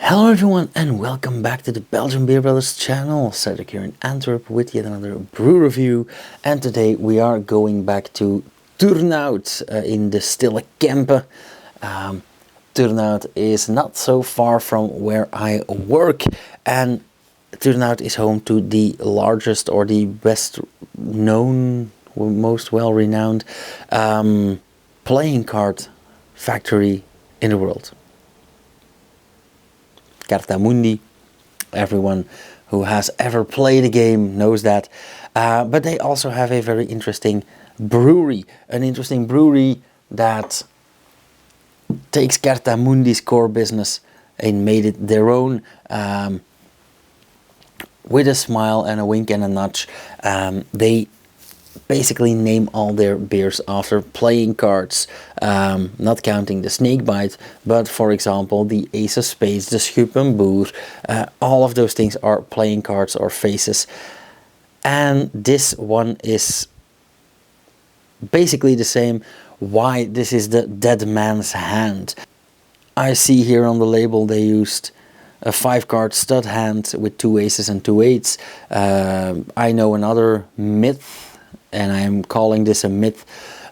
Hello everyone and welcome back to the Belgian Beer Brothers channel. Cedric here in Antwerp with yet another brew review, and today we are going back to Turnhout in the Stille Kempen. Turnhout is not so far from where I work, and Turnhout is home to the largest or the best known, most well renowned playing card factory in the world. Carta Mundi, everyone who has ever played a game knows that. But they also have a very interesting brewery. An interesting brewery that takes Carta Mundi's core business and made it their own. With a smile and a wink and a nudge. They basically name all their beers after playing cards, not counting the Snakebite, but for example the Ace of Spades, the Schuppenboer, all of those things are playing cards or faces, and this one is basically the same. Why? This is the Dead Man's Hand. I see here on the label they used a 5-card stud hand with 2 aces and 2 eights. I know another myth, and I'm calling this a myth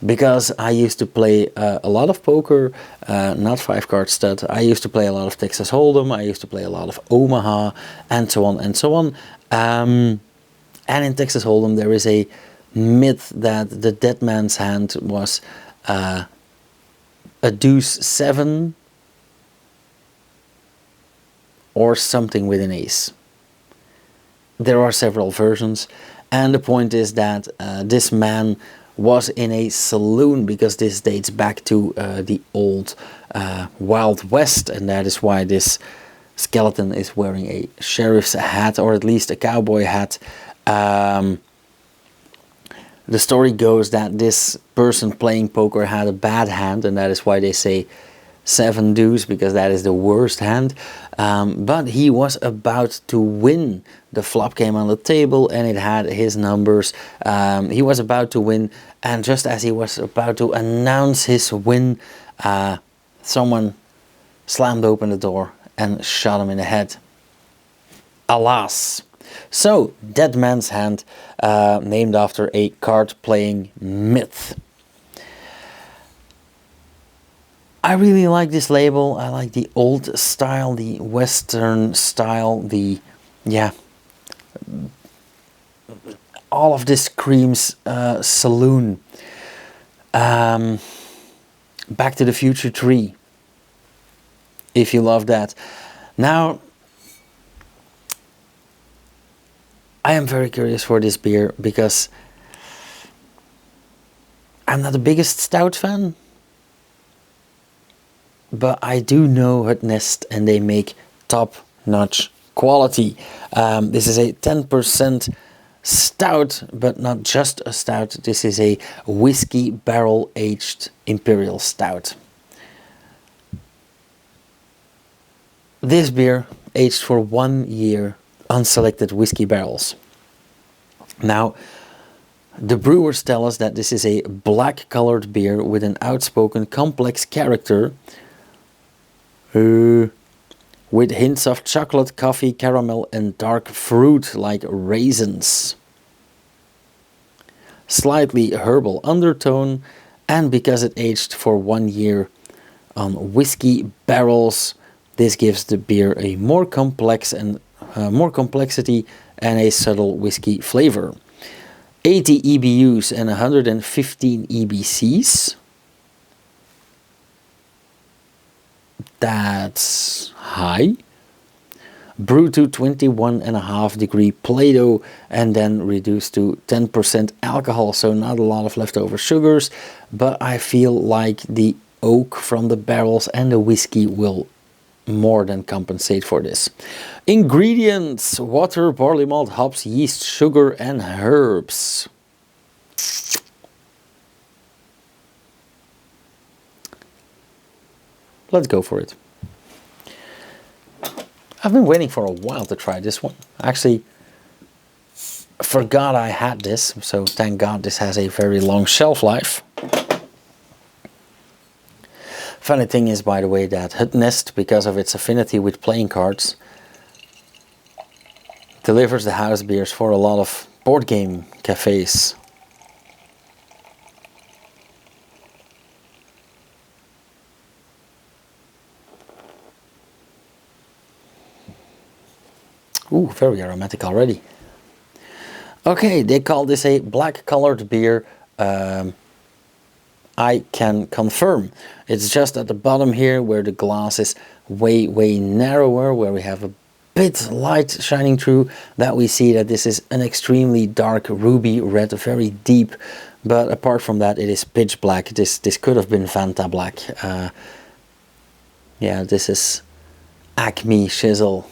because I used to play a lot of poker, not 5-card stud. I used to play a lot of Texas Hold'em, I used to play a lot of Omaha, and so on and so on. And in Texas Hold'em there is a myth that the Dead Man's Hand was a deuce 7 or something with an ace. There are several versions. And the point is that this man was in a saloon, because this dates back to the old Wild West, and that is why this skeleton is wearing a sheriff's hat, or at least a cowboy hat. The story goes that this person playing poker had a bad hand, and that is why they say 7 deuce, because that is the worst hand. But he was about to win. The flop came on the table and it had his numbers. He was about to win, and just as he was about to announce his win, someone slammed open the door and shot him in the head. Alas. So, Dead Man's Hand, named after a card playing myth. I really like this label. I like the old style, the Western style, all of this screams saloon. Back to the Future 3, if you love that. Now, I am very curious for this beer because I'm not the biggest stout fan. But I do know Het Nest, and they make top-notch quality. This is a 10% stout, but not just a stout. This is a whiskey barrel-aged imperial stout. This beer aged for 1 year, unselected whiskey barrels. Now, the brewers tell us that this is a black-colored beer with an outspoken, complex character, with hints of chocolate, coffee, caramel, and dark fruit like raisins. Slightly herbal undertone, and because it aged for 1 year on whiskey barrels, this gives the beer a more complex and more complexity and a subtle whiskey flavor. 80 EBUs and 115 EBCs. That's high. Brew to 21.5 degree Play-Doh and then reduced to 10% alcohol, so not a lot of leftover sugars, but I feel like the oak from the barrels and the whiskey will more than compensate for this. Ingredients: water, barley malt, hops, yeast, sugar, and herbs. Let's go for it. I've been waiting for a while to try this one. Actually, forgot I had this, so thank God this has a very long shelf life. Funny thing is, by the way, that Het Nest, because of its affinity with playing cards, delivers the house beers for a lot of board game cafes. Ooh, very aromatic already. Okay, they call this a black colored beer. I can confirm. It's just at the bottom here where the glass is way narrower, where we have a bit light shining through, that we see that this is an extremely dark ruby red, very deep. But apart from that, it is pitch black. This could have been Fanta black. Yeah, this is Acme Shizzle.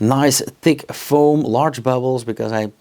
Nice thick foam, large bubbles because I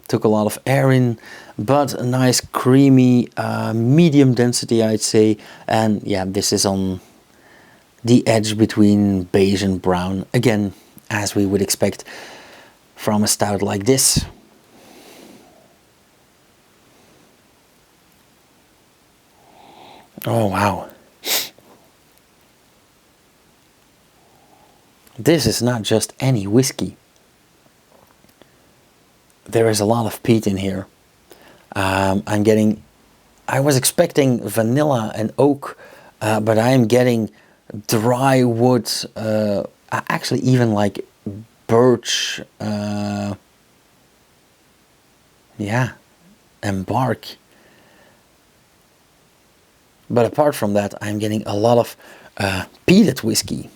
took a lot of air in, but a nice creamy medium density, I'd say. And yeah, this is on the edge between beige and brown, again, as we would expect from a stout like this. Oh wow, this is not just any whiskey. There is a lot of peat in here. I was expecting vanilla and oak, but I am getting dry wood, actually even like birch, yeah, and bark. But apart from that, I'm getting a lot of peated whiskey.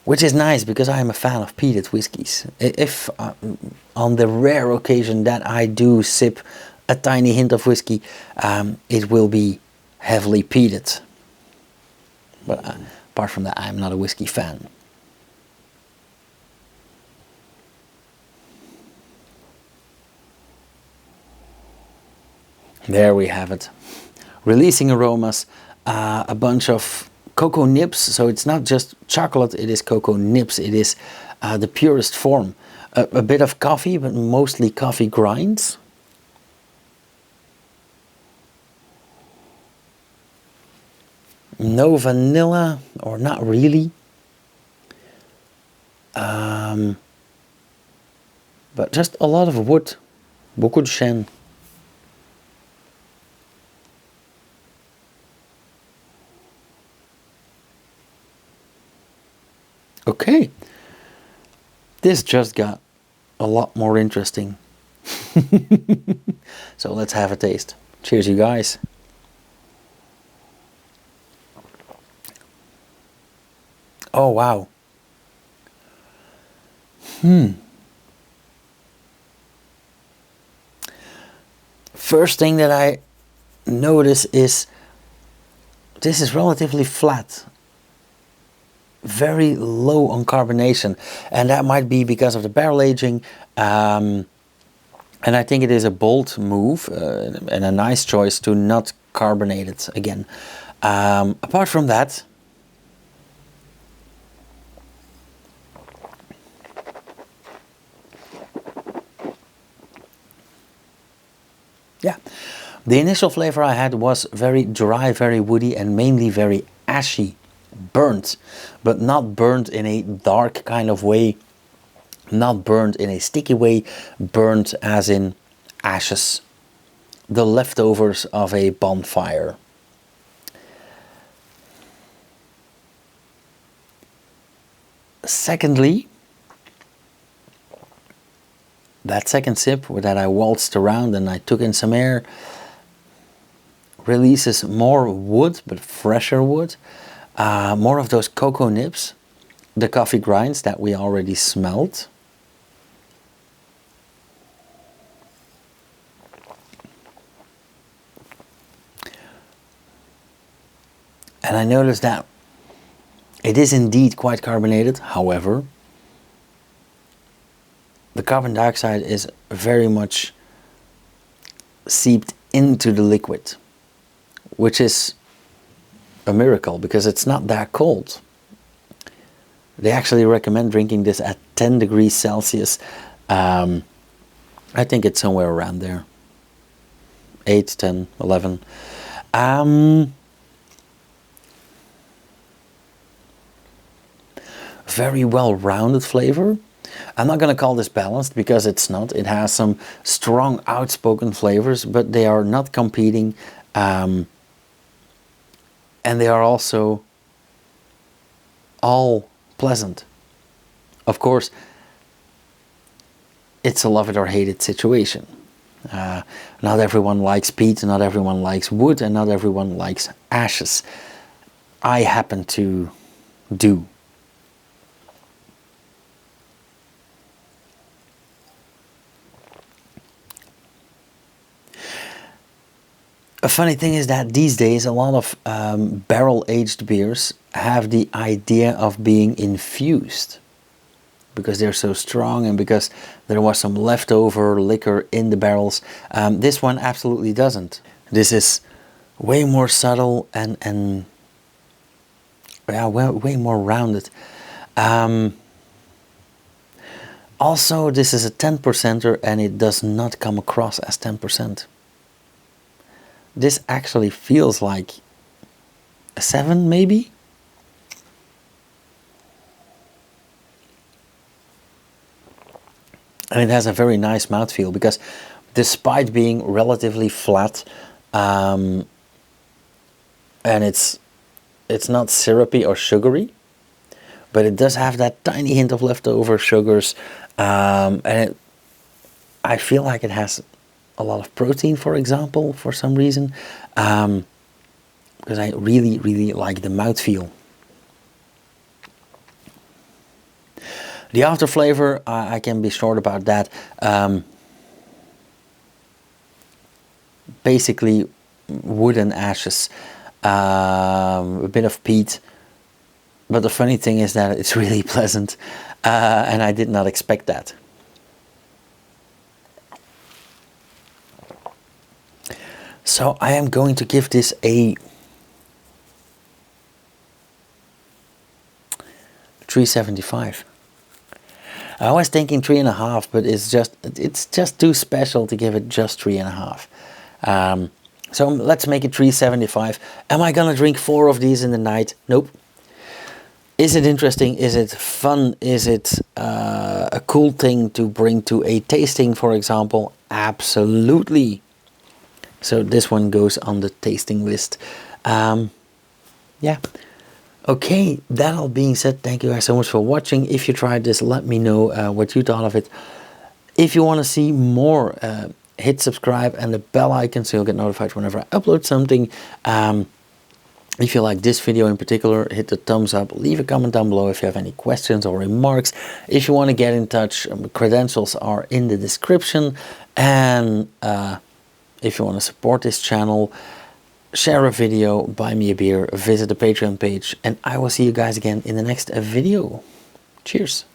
Which is nice because I am a fan of peated whiskies. If on the rare occasion that I do sip a tiny hint of whiskey, it will be heavily peated. But apart from that, I'm not a whiskey fan. There we have it. Releasing aromas, a bunch of cocoa nibs, so it's not just chocolate, it is cocoa nibs, it is the purest form. A bit of coffee, but mostly coffee grinds. No vanilla, or not really. But just a lot of wood. Beaucoup de chêne. Okay, this just got a lot more interesting. So let's have a taste. Cheers, you guys. Oh wow. First thing that I notice is this is relatively flat. Very low on carbonation, and that might be because of the barrel aging, and I think it is a bold move and a nice choice to not carbonate it again. Apart from that, yeah, the initial flavor I had was very dry, very woody, and mainly very ashy. Burnt, but not burnt in a dark kind of way, not burnt in a sticky way, burnt as in ashes, the leftovers of a bonfire. Secondly, that second sip that I waltzed around and I took in some air releases more wood, but fresher wood. More of those cocoa nibs, the coffee grinds that we already smelled. And I noticed that it is indeed quite carbonated. However, the carbon dioxide is very much seeped into the liquid, which is a miracle because it's not that cold. They actually recommend drinking this at 10 degrees Celsius. I think it's somewhere around there. 8, 10, 11. Very well-rounded flavor. I'm not going to call this balanced because it's not. It has some strong outspoken flavors, but they are not competing. And they are also all pleasant. Of course, it's a love it or hate it situation. Not everyone likes peat, not everyone likes wood, and not everyone likes ashes. I happen to do. A funny thing is that these days a lot of barrel-aged beers have the idea of being infused because they're so strong and because there was some leftover liquor in the barrels. This one absolutely doesn't. This is way more subtle and yeah, way more rounded. Also, this is a 10%er and it does not come across as 10%. This actually feels like a 7 maybe? And it has a very nice mouthfeel because despite being relatively flat, and it's not syrupy or sugary, but it does have that tiny hint of leftover sugars, and I feel like it has a lot of protein, for example, for some reason, because I really like the mouthfeel. The after flavor, I can be short about that. Basically, wood and ashes, a bit of peat. But the funny thing is that it's really pleasant, and I did not expect that. So I am going to give this a 3.75. I was thinking 3.5, but it's just too special to give it just 3.5. So let's make it 3.75. Am I gonna drink 4 of these in the night? Nope. Is it interesting? Is it fun? Is it a cool thing to bring to a tasting, for example? Absolutely. So this one goes on the tasting list. Yeah. Okay, that all being said, thank you guys so much for watching. If you tried this, let me know what you thought of it. If you want to see more, hit subscribe and the bell icon so you'll get notified whenever I upload something. If you like this video in particular, hit the thumbs up, leave a comment down below if you have any questions or remarks. If you want to get in touch, credentials are in the description. And if you want to support this channel, share a video, buy me a beer, visit the Patreon page, and I will see you guys again in the next video. Cheers.